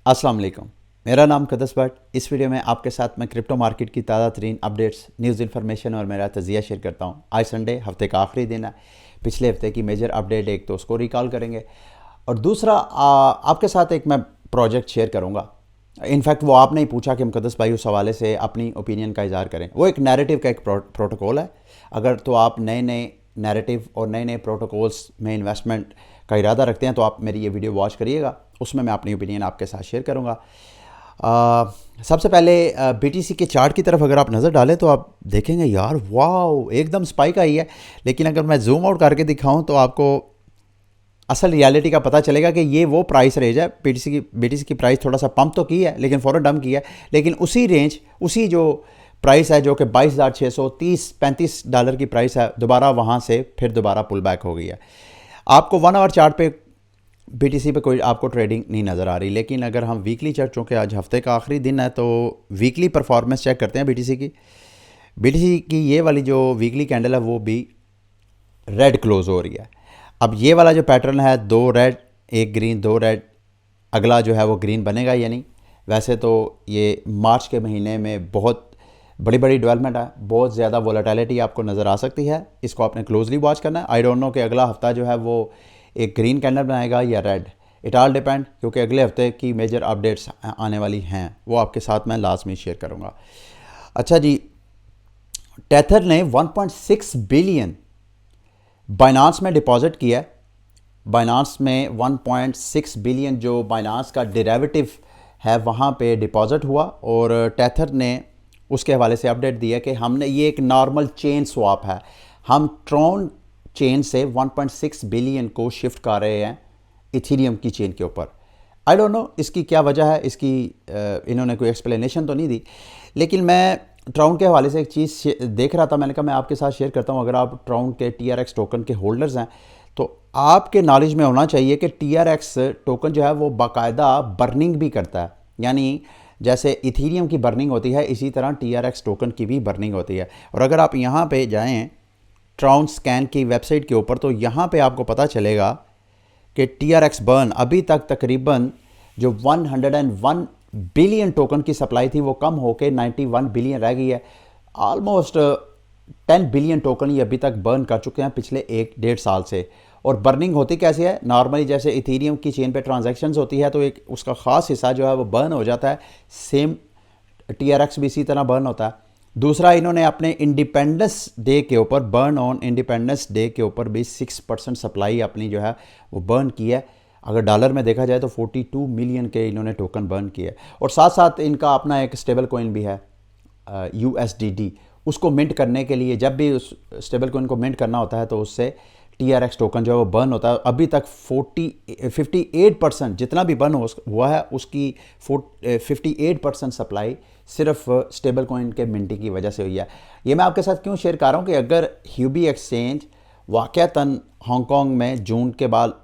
अस्सलाम वालेकुम। मेरा नाम कदस भट्ट। इस वीडियो में आपके साथ मैं क्रिप्टो मार्केट की ताज़ा तरीन अपडेट्स, न्यूज़ इन्फॉर्मेशन और मेरा तजिया शेयर करता हूँ। आज संडे, हफ्ते का आखिरी दिन है। पिछले हफ्ते की मेजर अपडेट एक तो उसको रिकॉल करेंगे और दूसरा आपके साथ एक मैं प्रोजेक्ट शेयर करूँगा। इनफैक्ट वो आपने ही पूछा कि मुकद्दस भाई उस हवाले से अपनी ओपिनियन का इज़हार करें। वो एक नैरेटिव का एक प्रोटोकॉल है। अगर तो आप नए नए नैरेटिव और नए नए प्रोटोकॉल्स में इन्वेस्टमेंट का इरादा रखते हैं तो आप मेरी ये वीडियो वॉच करिएगा। उसमें मैं अपनी ओपिनियन आपके साथ शेयर करूँगा। सबसे पहले बीटीसी के चार्ट की तरफ अगर आप नज़र डालें तो आप देखेंगे यार वाह एकदम स्पाइक आई है। लेकिन अगर मैं जूम आउट करके दिखाऊं तो आपको असल रियलिटी का पता चलेगा कि ये वो प्राइस रेंज है। बीटीसी की प्राइस थोड़ा सा पंप तो की है लेकिन फ़ौरन डंप किया है। लेकिन उसी रेंज, उसी जो प्राइस है जो कि $22,630-35 की प्राइस है, दोबारा वहाँ से फिर दोबारा पुल बैक हो गई है। आपको 1 आवर चार्ट पे बीटीसी पे कोई आपको ट्रेडिंग नहीं नज़र आ रही। लेकिन अगर हम वीकली चार्ट, चूँकि आज हफ्ते का आखिरी दिन है, तो वीकली परफॉर्मेंस चेक करते हैं बीटीसी की ये वाली जो वीकली कैंडल है वो भी रेड क्लोज हो रही है। अब ये वाला जो पैटर्न है, 2 रेड 1 ग्रीन 2 रेड, अगला जो है वो ग्रीन बनेगा या नहीं। वैसे तो ये मार्च के महीने में बहुत बड़ी बड़ी डेवलपमेंट है, बहुत ज़्यादा वोलेटिलिटी आपको नज़र आ सकती है। इसको आपने क्लोजली वॉच करना है। आई डोंट नो कि अगला हफ्ता जो है वो एक ग्रीन कैंडल बनाएगा या रेड। इट ऑल डिपेंड, क्योंकि अगले हफ्ते की मेजर अपडेट्स आने वाली हैं, वो आपके साथ मैं लाजमी शेयर करूँगा। अच्छा जी, टेथर ने 1.6 बिलियन बाइनांस में डिपॉजिट किया है। बाइनांस में 1.6 बिलियन जो बाइनांस का डेरिवेटिव है वहाँ पे डिपॉजिट हुआ और टेथर ने उसके हवाले से अपडेट दिया कि हमने ये एक नॉर्मल चेन स्वैप है, हम ट्रॉन चेन से 1.6 बिलियन को शिफ्ट कर रहे हैं इथीरियम की चेन के ऊपर। आई डोंट नो इसकी क्या वजह है, इसकी इन्होंने कोई एक्सप्लेनेशन तो नहीं दी। लेकिन मैं ट्राउन के हवाले से एक चीज़ देख रहा था, मैंने कहा मैं आपके साथ शेयर करता हूँ। अगर आप ट्राउन के TRX टोकन के होल्डर्स हैं तो आपके नॉलेज में होना चाहिए कि TRX टोकन जो है वो बाकायदा बर्निंग भी करता है। यानी जैसे इथीरियम की बर्निंग होती है, इसी तरह TRX टोकन की भी बर्निंग होती है। और अगर आप यहाँ पे जाएँ ट्राउन स्कैन की वेबसाइट के ऊपर तो यहाँ पे आपको पता चलेगा कि TRX बर्न अभी तक तकरीबन जो 101 बिलियन टोकन की सप्लाई थी वो कम होकर 91 बिलियन रह गई है। ऑलमोस्ट 10 बिलियन टोकन ये अभी तक बर्न कर चुके हैं पिछले 1-1.5 साल से। और बर्निंग होती कैसे है? नॉर्मली जैसे इथीरियम की चेन पे ट्रांजैक्शंस होती है तो एक उसका ख़ास हिस्सा जो है वो बर्न हो जाता है। सेम TRX भी इसी तरह बर्न होता है। दूसरा, इन्होंने अपने इंडिपेंडेंस डे के ऊपर, बर्न ऑन इंडिपेंडेंस डे के ऊपर भी 6% सप्लाई अपनी जो है वो बर्न की है। अगर डॉलर में देखा जाए तो 42 मिलियन के इन्होंने टोकन बर्न किए हैं। और साथ साथ इनका अपना एक स्टेबल कोइन भी है USDD। उसको मिंट करने के लिए, जब भी उस स्टेबल कोइन को मिंट करना होता है तो उससे TRX टोकन जो है वो बर्न होता है। अभी तक 58% जितना भी बर्न हुआ है उसकी 58% सप्लाई सिर्फ स्टेबल कोइन के मिंटिंग की वजह से हुई है। ये मैं आपके साथ क्यों शेयर कर रहा हूँ कि अगर ह्यूबी एक्सचेंज वाक़तन हांगकांग में जून के बाद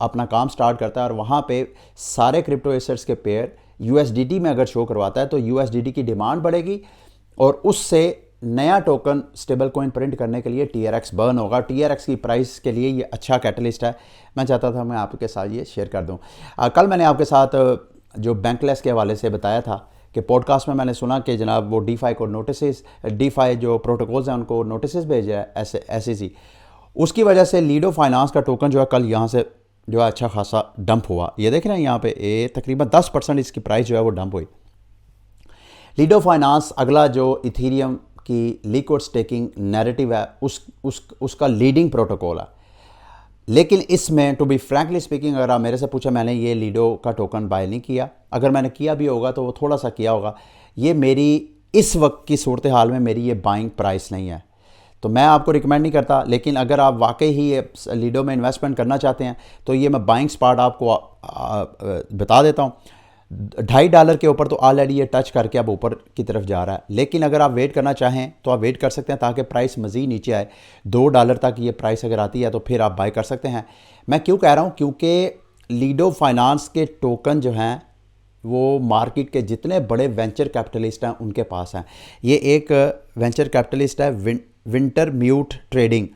अपना काम स्टार्ट करता है और वहाँ पे सारे क्रिप्टो एसेट्स के पेयर USDT में अगर शो करवाता है तो USDT की डिमांड बढ़ेगी और उससे नया टोकन स्टेबल कोइन प्रिंट करने के लिए TRX बर्न होगा। TRX की प्राइस के लिए ये अच्छा कैटलिस्ट है। मैं चाहता था मैं आपके साथ ये शेयर कर दूं। कल मैंने आपके साथ जो बैंकलेस के हवाले से बताया था कि पॉडकास्ट में मैंने सुना कि जनाब वो DeFi को नोटिस, DeFi जो प्रोटोकॉल्स हैं उनको नोटिस भेजा है SEC। उसकी वजह से लीडो फाइनेंस का टोकन जो है कल यहाँ से जो है अच्छा खासा डंप हुआ। ये देख रहे हैं यहाँ पे तकरीबन 10% इसकी प्राइस जो है वो डंप हुई। लीडो फाइनेंस अगला जो इथीरियम की लिक्विड स्टेकिंग नैरेटिव है उसका लीडिंग प्रोटोकॉल है। लेकिन इसमें टू बी फ्रैंकली स्पीकिंग, अगर आप मेरे से पूछा, मैंने ये लीडो का टोकन बाय नहीं किया। अगर मैंने किया भी होगा तो वो थोड़ा सा किया होगा। ये मेरी इस वक्त की सूरत हाल में मेरी ये बाइंग प्राइस नहीं है, तो मैं आपको रिकमेंड नहीं करता। लेकिन अगर आप वाकई ही ये लीडो में इन्वेस्टमेंट करना चाहते हैं तो ये मैं बाइंग स्पॉट आपको बता देता हूँ। $2.5 के ऊपर तो ऑलरेडी ये टच करके अब ऊपर की तरफ जा रहा है। लेकिन अगर आप वेट करना चाहें तो आप वेट कर सकते हैं ताकि प्राइस मज़ीद नीचे आए। $2 तक ये प्राइस अगर आती है तो फिर आप बाय कर सकते हैं। मैं क्यों कह रहा हूँ? क्योंकि लीडो फाइनेंस के टोकन जो हैं वो मार्केट के जितने बड़े वेंचर कैपिटलिस्ट हैं उनके पास हैं। ये एक वेंचर कैपिटलिस्ट है विंटर म्यूट ट्रेडिंग,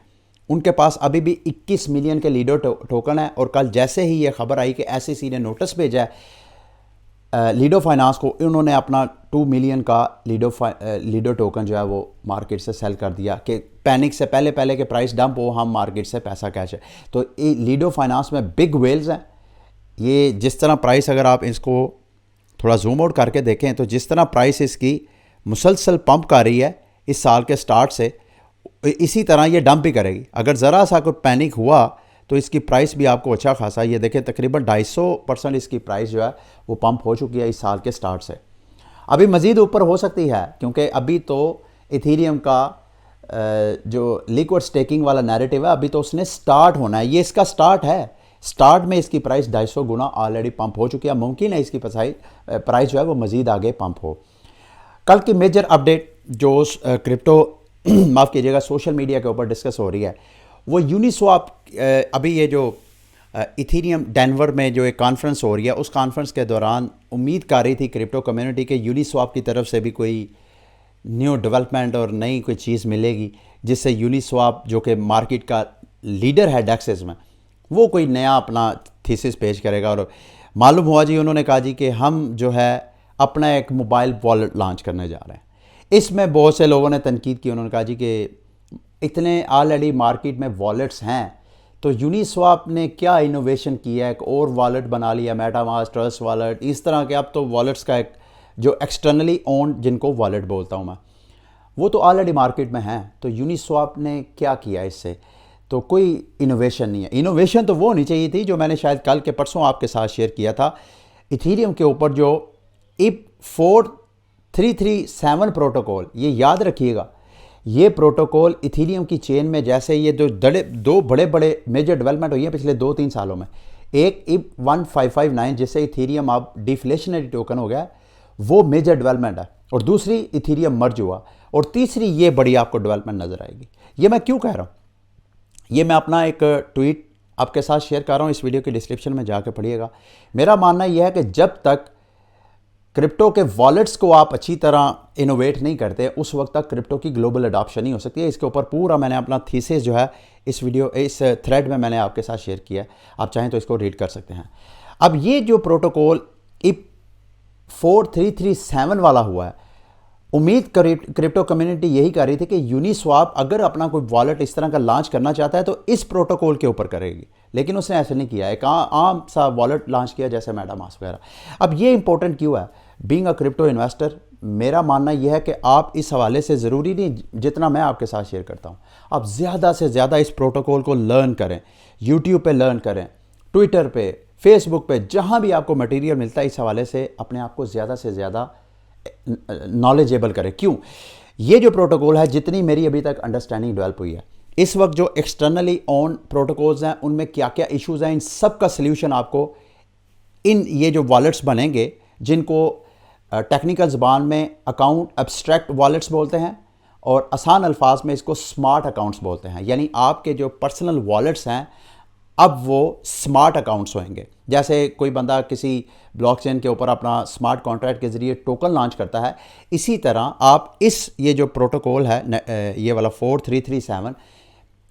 उनके पास अभी भी 21 मिलियन के लीडो टोकन है। और कल जैसे ही ये खबर आई कि SEC ने नोटिस भेजा है लीडो फाइनेंस को उन्होंने अपना 2 मिलियन का लीडो टोकन जो है वो मार्केट से सेल कर दिया कि पैनिक से पहले पहले के प्राइस डंप हो, हम मार्केट से पैसा कैश है। तो ये लीडो फाइनेंस में बिग वेल्स हैं। ये जिस तरह प्राइस, अगर आप इसको थोड़ा जूम आउट करके देखें तो जिस तरह प्राइस इसकी मुसलसल पंप कर रही है इस साल के स्टार्ट से, इसी तरह ये डंप भी करेगी। अगर ज़रा सा कोई पैनिक हुआ तो इसकी प्राइस भी आपको अच्छा खासा, ये देखें तकरीबन 250% इसकी प्राइस जो है वो पंप हो चुकी है इस साल के स्टार्ट से। अभी मज़ीद ऊपर हो सकती है क्योंकि अभी तो इथेरियम का जो लिक्विड स्टेकिंग वाला नैरेटिव है अभी तो उसने स्टार्ट होना है, ये इसका स्टार्ट है। स्टार्ट में इसकी प्राइस 250 गुना ऑलरेडी पंप हो चुकी है। मुमकिन है इसकी प्राइस जो है वो मज़ीद आगे पंप हो। कल की मेजर अपडेट जो क्रिप्टो माफ़ कीजिएगा सोशल मीडिया के ऊपर डिस्कस हो रही है वो यूनिस्वाप। अभी ये जो इथेरियम डेनवर में जो एक कॉन्फ्रेंस हो रही है, उस कॉन्फ्रेंस के दौरान उम्मीद कर रही थी क्रिप्टो कम्युनिटी के यूनिस्वाप की तरफ से भी कोई न्यू डेवलपमेंट और नई कोई चीज़ मिलेगी जिससे यूनिस्वाप जो कि मार्केट का लीडर है डेक्सेस में, वो कोई नया अपना थीसिस पेश करेगा। और मालूम हुआ जी, उन्होंने कहा जी कि हम जो है अपना एक मोबाइल वॉलेट लॉन्च करने जा रहे हैं। इसमें बहुत से लोगों ने तनकीद की, उन्होंने कहा जी कि इतने ऑलरेडी मार्केट में वॉलेट्स हैं तो यूनिस्वाप ने क्या इनोवेशन किया है, एक और वॉलेट बना लिया, मेटामास्क, ट्रस्ट वॉलेट, इस तरह के। अब तो वॉलेट्स का एक जो एक्सटर्नली ओन्ड जिनको वॉलेट बोलता हूँ मैं, वो तो ऑलरेडी मार्केट में हैं। तो यूनिस्वाप ने क्या किया इससे, तो कोई इनोवेशन नहीं है। इनोवेशन तो वो होनी चाहिए थी जो मैंने शायद कल के परसों आपके साथ शेयर किया था इथेरियम के ऊपर, जो इप 4337 प्रोटोकॉल। ये याद रखिएगा, ये प्रोटोकॉल इथेरियम की चेन में जैसे ये जो दो बड़े बड़े मेजर डेवलपमेंट हुई है पिछले 2-3 सालों में, एक इप 1559 जिससे इथेरियम अब डिफ्लेशनरी टोकन हो गया, वो मेजर डेवलपमेंट है, और दूसरी इथेरियम मर्ज हुआ, और तीसरी ये बड़ी आपको डेवलपमेंट नज़र आएगी। ये मैं क्यों कह रहा हूँ, ये मैं अपना एक ट्वीट आपके साथ शेयर कर रहा हूँ, इस वीडियो के डिस्क्रिप्शन में जाकर पढ़िएगा। मेरा मानना यह है कि जब तक क्रिप्टो के वॉलेट्स को आप अच्छी तरह इनोवेट नहीं करते, उस वक्त तक क्रिप्टो की ग्लोबल अडॉप्शन नहीं हो सकती है। इसके ऊपर पूरा मैंने अपना थीसिस जो है इस थ्रेड में मैंने आपके साथ शेयर किया है, आप चाहें तो इसको रीड कर सकते हैं। अब ये जो प्रोटोकॉल इप 4337 वाला हुआ है, उम्मीद क्रिप्टो कम्युनिटी यही कर रही थी कि यूनिस्वाप अगर अपना कोई वॉलेट इस तरह का लॉन्च करना चाहता है तो इस प्रोटोकॉल के ऊपर करेगी, लेकिन उसने ऐसे नहीं किया। एक आम सा वॉलेट लॉन्च किया जैसे मेटामास्क वगैरह। अब ये इंपॉर्टेंट क्यों है, बीइंग अ क्रिप्टो इन्वेस्टर मेरा मानना यह है कि आप इस हवाले से ज़रूरी नहीं जितना मैं आपके साथ शेयर करता हूँ, आप ज़्यादा से ज़्यादा इस प्रोटोकॉल को लर्न करें, यूट्यूब पे लर्न करें, ट्विटर पे, फेसबुक पे, जहाँ भी आपको मटेरियल मिलता है इस हवाले से अपने आप को ज़्यादा से ज़्यादा नॉलेजेबल करें। क्यों, ये जो प्रोटोकॉल है, जितनी मेरी अभी तक अंडरस्टैंडिंग डेवलप हुई है, इस वक्त जो एक्सटर्नली ऑन प्रोटोकॉल्स हैं उनमें क्या क्या इश्यूज़ हैं, इन सब का सल्यूशन आपको इन ये जो वॉलेट्स बनेंगे, जिनको टेक्निकल ज़बान में अकाउंट एब्स्ट्रैक्ट वॉलेट्स बोलते हैं और आसान अल्फाज में इसको स्मार्ट अकाउंट्स बोलते हैं। यानी आपके जो पर्सनल वॉलेट्स हैं अब वो स्मार्ट अकाउंट्स होंगे। जैसे कोई बंदा किसी ब्लॉकचेन के ऊपर अपना स्मार्ट कॉन्ट्रैक्ट के ज़रिए टोकन लॉन्च करता है, इसी तरह आप ये जो प्रोटोकॉल है ये वाला 4337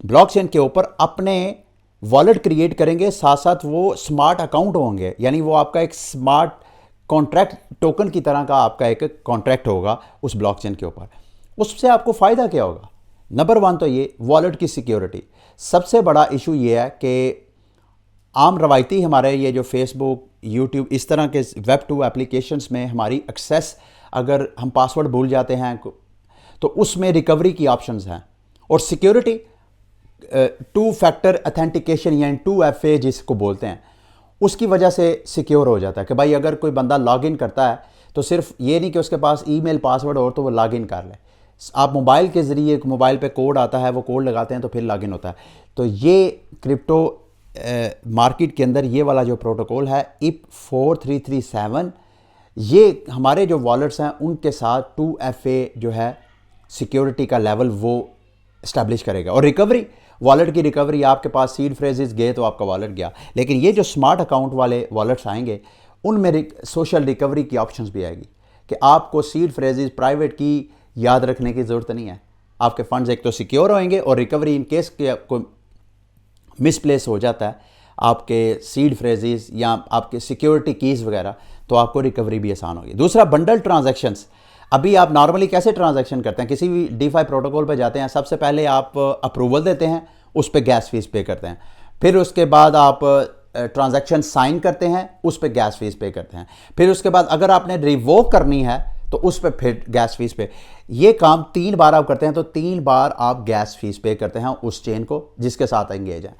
ब्लॉकचेन के ऊपर अपने वॉलेट क्रिएट करेंगे, साथ साथ वो स्मार्ट अकाउंट होंगे। यानी वो आपका एक स्मार्ट कॉन्ट्रैक्ट टोकन की तरह का आपका एक कॉन्ट्रैक्ट होगा उस ब्लॉकचेन के ऊपर। उससे आपको फ़ायदा क्या होगा, नंबर 1 तो ये वॉलेट की सिक्योरिटी। सबसे बड़ा इशू ये है कि आम रवायती हमारे ये जो फेसबुक, यूट्यूब, इस तरह के वेब 2 एप्लीकेशंस में हमारी एक्सेस, अगर हम पासवर्ड भूल जाते हैं तो उसमें रिकवरी की ऑप्शंस हैं, और सिक्योरिटी 2 फैक्टर अथेंटिकेशन यानी 2FA जिसको बोलते हैं, उसकी वजह से सिक्योर हो जाता है कि भाई अगर कोई बंदा लॉगिन करता है तो सिर्फ ये नहीं कि उसके पास ईमेल पासवर्ड और तो वो लॉगिन कर ले, आप मोबाइल के ज़रिए, मोबाइल पे कोड आता है, वो कोड लगाते हैं तो फिर लॉगिन होता है। तो ये क्रिप्टो मार्केट के अंदर ये वाला जो प्रोटोकॉल है इप 4337, ये हमारे जो वॉलेट्स हैं उनके साथ 2FA जो है सिक्योरिटी का लेवल वो इस्टेब्लिश करेगा। और रिकवरी, वॉलेट की रिकवरी, आपके पास सीड फ्रेजेस गए तो आपका वॉलेट गया, लेकिन ये जो स्मार्ट अकाउंट वाले वॉलेट्स आएंगे उनमें सोशल रिकवरी की ऑप्शंस भी आएगी कि आपको सीड फ्रेजेस प्राइवेट की याद रखने की ज़रूरत नहीं है। आपके फंड्स एक तो सिक्योर होंगे और रिकवरी इन केस के कोई मिसप्लेस हो जाता है आपके सीड फ्रेजेस या आपके सिक्योरिटी कीज़ वगैरह, तो आपको रिकवरी भी आसान होगी। दूसरा, बंडल ट्रांजैक्शंस। अभी आप नॉर्मली कैसे ट्रांजैक्शन करते हैं, किसी भी DeFi प्रोटोकॉल पे जाते हैं, सबसे पहले आप अप्रूवल देते हैं, उस पर गैस फीस पे करते हैं, फिर उसके बाद आप ट्रांजैक्शन साइन करते हैं, उस पर गैस फीस पे करते हैं, फिर उसके बाद अगर आपने रिवोक करनी है तो उस पर फिर गैस फीस पे। ये काम 3 बार आप करते हैं तो 3 बार आप गैस फीस पे करते हैं उस चेन को जिसके साथ एंगेज है।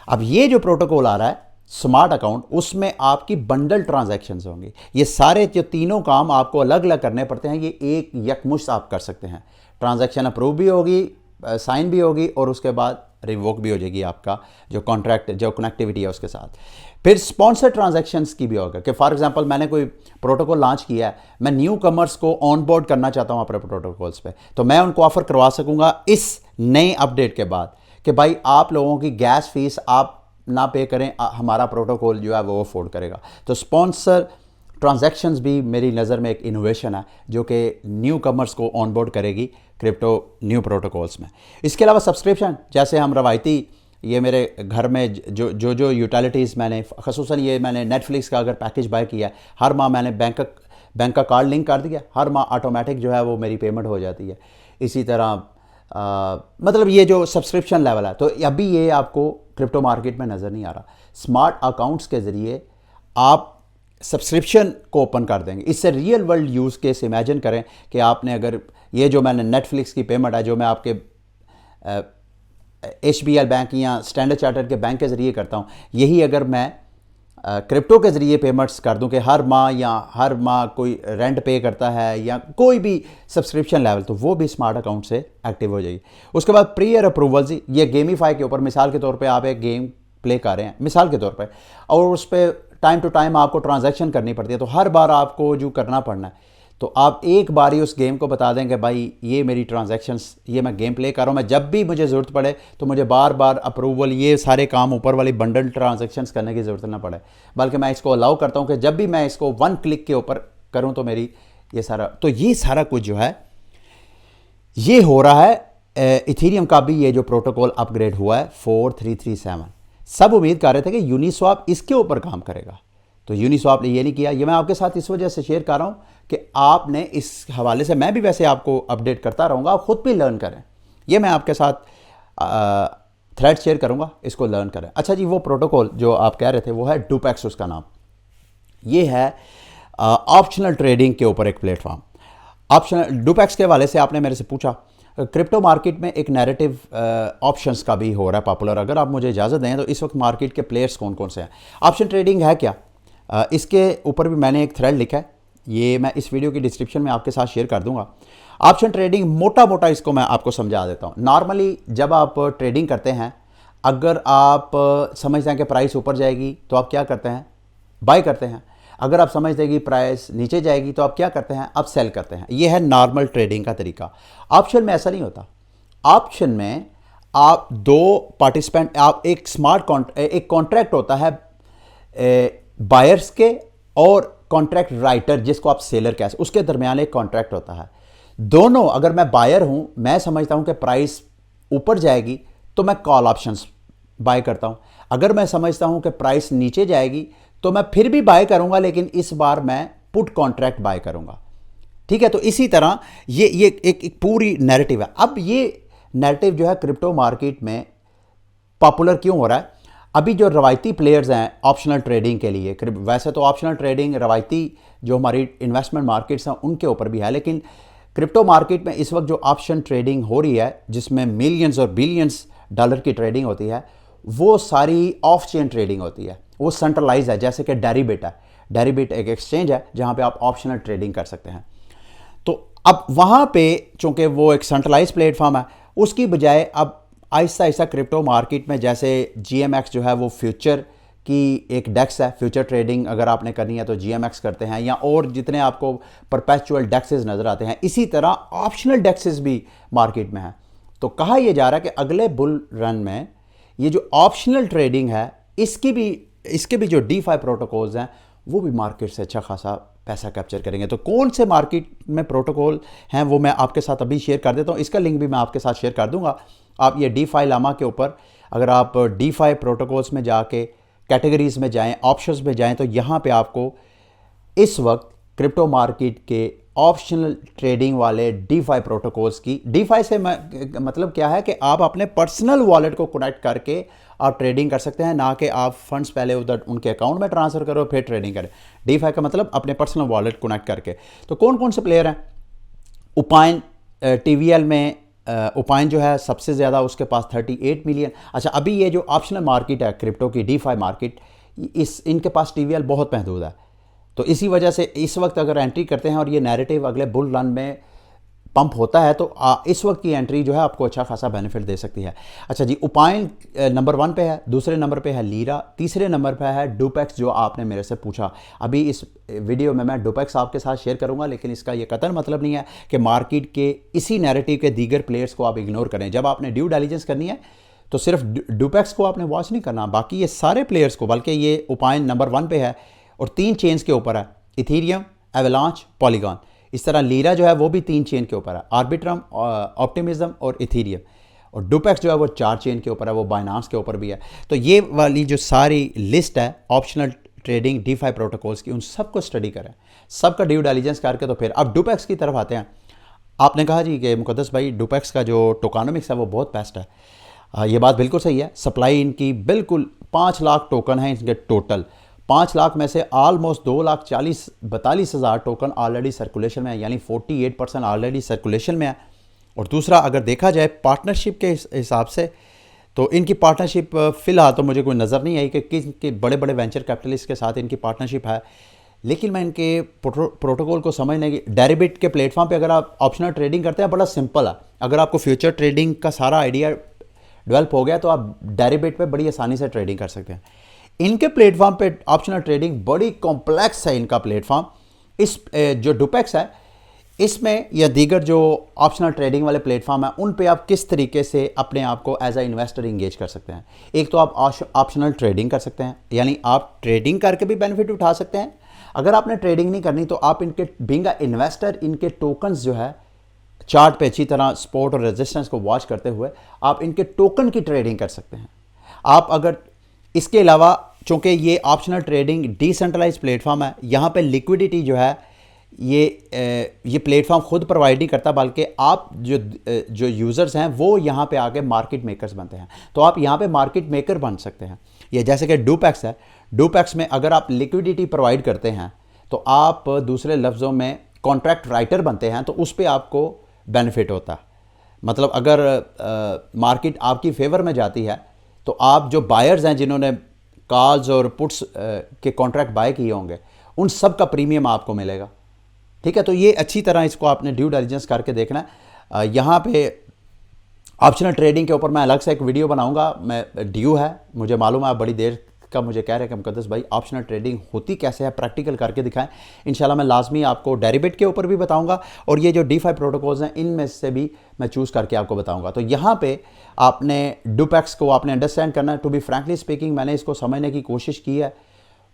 अब ये जो प्रोटोकॉल आ रहा है स्मार्ट अकाउंट, उसमें आपकी बंडल ट्रांजैक्शंस होंगी। ये सारे जो तीनों काम आपको अलग अलग करने पड़ते हैं, ये एक यकमुश्त आप कर सकते हैं। ट्रांजैक्शन अप्रूव भी होगी, साइन भी होगी, और उसके बाद रिवोक भी हो जाएगी आपका जो कॉन्ट्रैक्ट, जो कनेक्टिविटी है उसके साथ। फिर स्पॉन्सर ट्रांजैक्शंस की भी होगा कि फॉर एग्जांपल मैंने कोई प्रोटोकॉल लॉन्च किया है, मैं न्यू कमर्स को ऑन बोर्ड करना चाहता हूं अपने प्रोटोकॉल्स पे, तो मैं उनको ऑफर करवा सकूंगा इस नए अपडेट के बाद कि भाई आप लोगों की गैस फीस आप ना पे करें, हमारा प्रोटोकॉल जो है वो अफोर्ड करेगा। तो स्पॉन्सर ट्रांजैक्शंस भी मेरी नज़र में एक इनोवेशन है जो कि न्यू कमर्स को ऑन बोर्ड करेगी क्रिप्टो न्यू प्रोटोकॉल्स में। इसके अलावा सब्सक्रिप्शन, जैसे हम रवायती ये मेरे घर में जो यूटिलिटीज़ मैंने ख़ुसूसन ये मैंने नेटफ्लिक्स का अगर पैकेज बाय किया है, हर माह मैंने बैंक का कार्ड लिंक कर दिया, हर माह ऑटोमेटिक जो है वो मेरी पेमेंट हो जाती है। इसी तरह मतलब ये जो सब्सक्रिप्शन लेवल है, तो अभी ये आपको क्रिप्टो मार्केट में नज़र नहीं आ रहा। स्मार्ट अकाउंट्स के ज़रिए आप सब्सक्रिप्शन को ओपन कर देंगे। इससे real world use case imagine करें कि आपने अगर ये जो मैंने नेटफ्लिक्स की पेमेंट है जो मैं आपके HBL बैंक या स्टैंडर्ड चार्टर्ड के बैंक के ज़रिए करता हूँ, यही अगर मैं क्रिप्टो के ज़रिए पेमेंट्स कर दूं कि हर माह कोई रेंट पे करता है या कोई भी सब्सक्रिप्शन लेवल, तो वो भी स्मार्ट अकाउंट से एक्टिव हो जाएगी। उसके बाद प्रीयर अप्रूवल्स, ये गेमीफाई के ऊपर, मिसाल के तौर पे आप एक गेम प्ले कर रहे हैं मिसाल के तौर पे, और उस पर टाइम टू टाइम आपको ट्रांजैक्शन करनी पड़ती है, तो हर बार आपको जो करना पड़ना है, तो आप एक बार ही उस गेम को बता देंगे भाई ये मेरी ट्रांजैक्शंस, ये मैं गेम प्ले कर रहा हूँ, मैं जब भी मुझे ज़रूरत पड़े तो मुझे बार बार अप्रूवल, ये सारे काम ऊपर वाली बंडल ट्रांजैक्शंस करने की ज़रूरत ना पड़े, बल्कि मैं इसको अलाउ करता हूँ कि जब भी मैं इसको 1 क्लिक के ऊपर करूँ तो मेरी ये सारा कुछ जो है ये हो रहा है। इथेरियम का भी ये जो प्रोटोकॉल अपग्रेड हुआ है 4337, सब उम्मीद कर रहे थे कि यूनिस्वैप इसके ऊपर काम करेगा, तो यूनिस्वैप ने ये नहीं किया। ये मैं आपके साथ इस वजह से शेयर कर रहा हूँ कि आपने इस हवाले से, मैं भी वैसे आपको अपडेट करता रहूँगा, आप खुद भी लर्न करें। ये मैं आपके साथ थ्रेड शेयर करूँगा, इसको लर्न करें। अच्छा जी, वो प्रोटोकॉल जो आप कह रहे थे वो है डुपेक्स, उसका नाम। ये है ऑप्शनल ट्रेडिंग के ऊपर एक प्लेटफॉर्म। ऑप्शनल डुपेक्स के हवाले से आपने मेरे से पूछा, क्रिप्टो मार्केट में एक नैरेटिव ऑप्शंस का भी हो रहा है पॉपुलर। अगर आप मुझे इजाज़त दें तो इस वक्त मार्केट के प्लेयर्स कौन कौन से हैं, ऑप्शन ट्रेडिंग है क्या, इसके ऊपर भी मैंने एक थ्रेड लिखा है, ये मैं इस वीडियो की डिस्क्रिप्शन में आपके साथ शेयर कर दूंगा। ऑप्शन ट्रेडिंग मोटा मोटा इसको मैं आपको समझा देता हूँ। नॉर्मली जब आप ट्रेडिंग करते हैं, अगर आप समझते हैं कि प्राइस ऊपर जाएगी तो आप क्या करते हैं, बाय करते हैं। अगर आप समझते हैं कि प्राइस नीचे जाएगी तो आप क्या करते हैं, आप सेल करते हैं। ये है नॉर्मल ट्रेडिंग का तरीका। ऑप्शन में ऐसा नहीं होता। ऑप्शन में आप दो पार्टिसिपेंट, आप एक एक कॉन्ट्रैक्ट होता है बायर्स के और कॉन्ट्रैक्ट राइटर जिसको आप सेलर कह सकते, उसके दरमियान एक कॉन्ट्रैक्ट होता है। दोनों, अगर मैं बायर हूं, मैं समझता हूं कि प्राइस ऊपर जाएगी तो मैं कॉल ऑप्शंस बाय करता हूं। अगर मैं समझता हूं कि प्राइस नीचे जाएगी तो मैं फिर भी बाय करूंगा, लेकिन इस बार मैं पुट कॉन्ट्रैक्ट बाय करूंगा। ठीक है, तो इसी तरह ये एक पूरी नैरेटिव है। अब ये नैरेटिव जो है क्रिप्टो मार्केट में पॉपुलर क्यों हो रहा है? अभी जो रवायती प्लेयर्स हैं ऑप्शनल ट्रेडिंग के लिए, वैसे तो ऑप्शनल ट्रेडिंग रवायती जो हमारी इन्वेस्टमेंट मार्केट्स हैं उनके ऊपर भी है, लेकिन क्रिप्टो मार्केट में इस वक्त जो ऑप्शन ट्रेडिंग हो रही है जिसमें मिलियंस और बिलियंस डॉलर की ट्रेडिंग होती है, वो सारी ऑफ चेन ट्रेडिंग होती है, वो सेंट्रलाइज है। जैसे कि डेरिवेट है, डेरिवेट एक एक्सचेंज है जहां पे आप ऑप्शनल ट्रेडिंग कर सकते हैं। तो अब वहां पे चूंकि वो एक सेंट्रलाइज प्लेटफॉर्म है, उसकी बजाय अब आहिस्ता आहिस्ता क्रिप्टो मार्केट में जैसे GMX जो है वो फ्यूचर की एक डेक्स है, फ्यूचर ट्रेडिंग अगर आपने करनी है तो GMX करते हैं, या और जितने आपको परपेचुअल डेक्सेस नज़र आते हैं, इसी तरह ऑप्शनल डेक्सेस भी मार्केट में हैं। तो कहा यह जा रहा है कि अगले बुल रन में ये जो ऑप्शनल ट्रेडिंग है इसके भी जो DeFi प्रोटोकॉल्स हैं वो भी मार्केट से अच्छा खासा पैसा कैप्चर करेंगे। तो कौन से मार्केट में प्रोटोकॉल हैं वो मैं आपके साथ अभी शेयर कर देता हूँ, इसका लिंक भी मैं आपके साथ शेयर कर दूंगा। आप ये DeFi लामा के ऊपर अगर आप DeFi प्रोटोकॉल्स में जाके कैटेगरीज में जाएं, ऑप्शंस में जाएं, तो यहाँ पे आपको इस वक्त क्रिप्टो मार्केट के ऑप्शनल ट्रेडिंग वाले डीफाई प्रोटोकॉल्स की, डीफाई से मतलब क्या है कि आप अपने पर्सनल वॉलेट को कनेक्ट करके आप ट्रेडिंग कर सकते हैं, ना कि आप फंड्स पहले उधर उनके अकाउंट में ट्रांसफ़र करो फिर ट्रेडिंग करें। डीफाई का मतलब अपने पर्सनल वॉलेट कनेक्ट करके। तो कौन कौन से प्लेयर हैं? उपाइन, टीवीएल में उपाइन जो है सबसे ज़्यादा, उसके पास 38 मिलियन। अच्छा, अभी ये जो ऑप्शनल मार्केट है क्रिप्टो की, डीफाई मार्केट, इनके पास टीवीएल बहुत महदूद है। तो इसी वजह से इस वक्त अगर एंट्री करते हैं और ये नैरेटिव अगले बुल रन में पंप होता है तो इस वक्त की एंट्री जो है आपको अच्छा खासा बेनिफिट दे सकती है। अच्छा जी, उपाइन नंबर 1 पे है, दूसरे नंबर पे है लीरा, तीसरे नंबर पे है डुपेक्स जो आपने मेरे से पूछा। अभी इस वीडियो में मैं डुपेक्स आपके साथ शेयर करूंगा, लेकिन इसका ये कतई मतलब नहीं है कि मार्केट के इसी नैरेटिव के दीगर प्लेयर्स को आप इग्नोर करें। जब आपने ड्यू डिलिजेंस करनी है तो सिर्फ डुपेक्स को आपने वॉच नहीं करना, बाकी ये सारे प्लेयर्स को, बल्कि ये उपाइन नंबर 1 पे है और 3 चेन्स के ऊपर है, इथीरियम, एवलांच, पॉलीगॉन। इस तरह लीरा जो है वो भी 3 चेन के ऊपर है, आर्बिट्रम, ऑप्टिमिज्म और इथीरियम। और डुपेक्स जो है वो 4 चेन के ऊपर है, वो बाइनांस के ऊपर भी है। तो ये वाली जो सारी लिस्ट है ऑप्शनल ट्रेडिंग डीफाई प्रोटोकॉल्स की, उन सबको स्टडी करें, सबका ड्यू डिलिजेंस करके। तो फिर अब डुपेक्स की तरफ आते हैं। आपने कहा जी कि मुकद्दस भाई डुपेक्स का जो टोकानोमिक्स है वो बहुत बेस्ट है। ये बात बिल्कुल सही है। सप्लाई इनकी बिल्कुल 5 लाख टोकन है इनके टोटल। 5 लाख में से ऑलमोस्ट 2,42,000 टोकन ऑलरेडी सर्कुलेशन में है, यानी 48% ऑलरेडी सर्कुलेशन में है। और दूसरा, अगर देखा जाए पार्टनरशिप के हिसाब से, तो इनकी पार्टनरशिप फ़िलहाल तो मुझे कोई नज़र नहीं आई कि किस के बड़े बड़े वेंचर कैपिटलिस्ट के साथ इनकी पार्टनरशिप है। लेकिन मैं इनके प्रोटोकॉल को समझने की, डेरिवेट के प्लेटफॉर्म पे अगर आप ऑप्शनल ट्रेडिंग करते हैं, बड़ा सिंपल है। अगर आपको फ्यूचर ट्रेडिंग का सारा आइडिया डेवलप हो गया तो आप डेरिवेट पे बड़ी आसानी से ट्रेडिंग कर सकते हैं। इनके प्लेटफॉर्म पे ऑप्शनल ट्रेडिंग बड़ी कॉम्प्लेक्स है इनका प्लेटफॉर्म। इस जो डुपेक्स है इसमें या दीगर जो ऑप्शनल ट्रेडिंग वाले प्लेटफॉर्म है उन पे आप किस तरीके से अपने आप को एज अ इन्वेस्टर इंगेज कर सकते हैं। एक तो आप ऑप्शनल ट्रेडिंग कर सकते हैं, यानी आप ट्रेडिंग करके भी बेनिफिट उठा सकते हैं। अगर आपने ट्रेडिंग नहीं करनी तो आप इनके बीइंग अ इन्वेस्टर इनके टोकन्स जो है चार्ट पे अच्छी तरह सपोर्ट और रेजिस्टेंस को वॉच करते हुए आप इनके टोकन की ट्रेडिंग कर सकते हैं। आप अगर इसके अलावा, चूँकि ये ऑप्शनल ट्रेडिंग डिसेंट्रलाइज प्लेटफॉर्म है, यहाँ पे लिक्विडिटी जो है ये प्लेटफॉर्म खुद प्रोवाइड नहीं करता, बल्कि आप जो यूज़र्स हैं वो यहाँ पे आके मार्केट मेकर्स बनते हैं। तो आप यहाँ पे मार्केट मेकर बन सकते हैं। ये जैसे कि डुपेक्स है, डुपेक्स में अगर आप लिक्विडिटी प्रोवाइड करते हैं तो आप दूसरे लफ्ज़ों में कॉन्ट्रैक्ट राइटर बनते हैं, तो उस पर आपको बेनिफिट होता है। मतलब अगर मार्केट आपकी फेवर में जाती है तो आप जो बायर्स हैं जिन्होंने कॉल्स और पुट्स के कॉन्ट्रैक्ट बाय किए होंगे उन सब का प्रीमियम आपको मिलेगा। ठीक है, तो ये अच्छी तरह इसको आपने ड्यू डिलिजेंस करके देखना है। यहाँ पे ऑप्शनल ट्रेडिंग के ऊपर मैं अलग से एक वीडियो बनाऊंगा। मैं ड्यू है, मुझे मालूम है आप बड़ी देर का मुझे कह रहे हैं कि मुकद्दस भाई ऑप्शनल ट्रेडिंग होती कैसे है, प्रैक्टिकल करके दिखाएं। इंशाल्लाह मैं लाजमी आपको डेरिवेट के ऊपर भी बताऊंगा और ये जो डीफाई प्रोटोकॉल्स हैं इनमें से भी मैं चूज़ करके आपको बताऊंगा। तो यहाँ पे आपने डुपेक्स को आपने अंडरस्टैंड करना है। टू बी फ्रैंकली स्पीकिंग मैंने इसको समझने की कोशिश की है,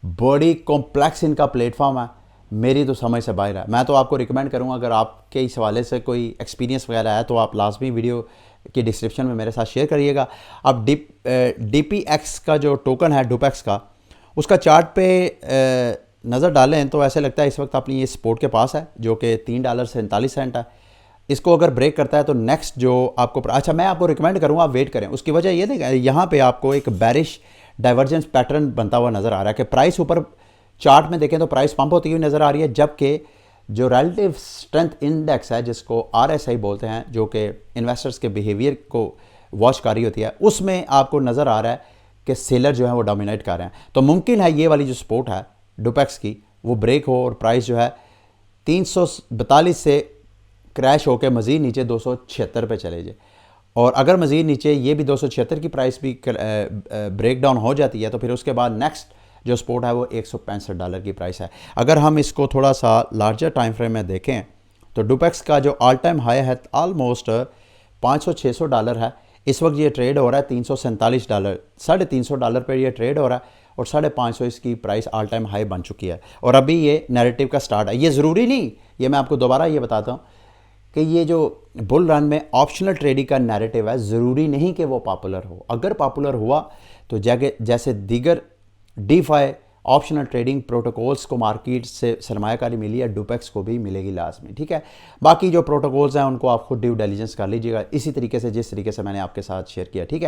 बड़ी कॉम्प्लेक्स इनका प्लेटफॉर्म है, मेरी तो समझ से बाहर है। मैं तो आपको रिकमेंड करूँगा, अगर आपके इस हवाले से कोई एक्सपीरियंस वगैरह है तो आप लाजमी वीडियो की डिस्क्रिप्शन में मेरे साथ शेयर करिएगा। अब DPX का जो टोकन है डुपेक्स का, उसका चार्ट पे नज़र डालें तो ऐसे लगता है इस वक्त अपनी ये सपोर्ट के पास है जो कि $3.47 है। इसको अगर ब्रेक करता है तो नेक्स्ट जो आपको, अच्छा मैं आपको रिकमेंड करूँगा आप वेट करें। उसकी वजह ये देखें, यहाँ पे आपको एक बैरिश डाइवर्जेंस पैटर्न बनता हुआ नज़र आ रहा है कि प्राइस ऊपर चार्ट में देखें तो प्राइस पंप होती हुई नज़र आ रही है, जबकि जो रिलेटिव स्ट्रेंथ इंडेक्स है जिसको RSI बोलते हैं, जो कि इन्वेस्टर्स के बिहेवियर को वॉच कर रही होती है, उसमें आपको नज़र आ रहा है कि सेलर जो है वो डोमिनेट कर रहे हैं। तो मुमकिन है ये वाली जो सपोर्ट है डुपेक्स की वो ब्रेक हो और प्राइस जो है 342 से क्रैश होकर मज़ीद नीचे 276 पे चले जाए। और अगर मज़ीद नीचे ये भी 276 की प्राइस भी ब्रेक डाउन हो जाती है तो फिर उसके बाद नेक्स्ट जो सपोर्ट है वो $165 की प्राइस है। अगर हम इसको थोड़ा सा लार्जर टाइम फ्रेम में देखें तो डुपेक्स का जो ऑल टाइम हाई है ऑलमोस्ट $500-600 है। इस वक्त ये ट्रेड हो रहा है $347, $350 पर ये ट्रेड हो रहा है और 550 इसकी प्राइस ऑल टाइम हाई बन चुकी है। और अभी ये नैरेटिव का स्टार्ट है। ये ज़रूरी नहीं, ये मैं आपको दोबारा ये बताता हूँ कि ये जो बुल रन में ऑप्शनल ट्रेडिंग का नैरेटिव है, ज़रूरी नहीं कि वो पॉपुलर हो। अगर पॉपुलर हुआ तो जैसे दीगर डीफाई ऑप्शनल ट्रेडिंग प्रोटोकॉल्स को मार्केट से सरमायाकारी मिली है, डुपेक्स को भी मिलेगी लाजमी, ठीक है। बाकी जो प्रोटोकॉल्स हैं उनको आप खुद ड्यू डिलिजेंस कर लीजिएगा इसी तरीके से जिस तरीके से मैंने आपके साथ शेयर किया, ठीक है।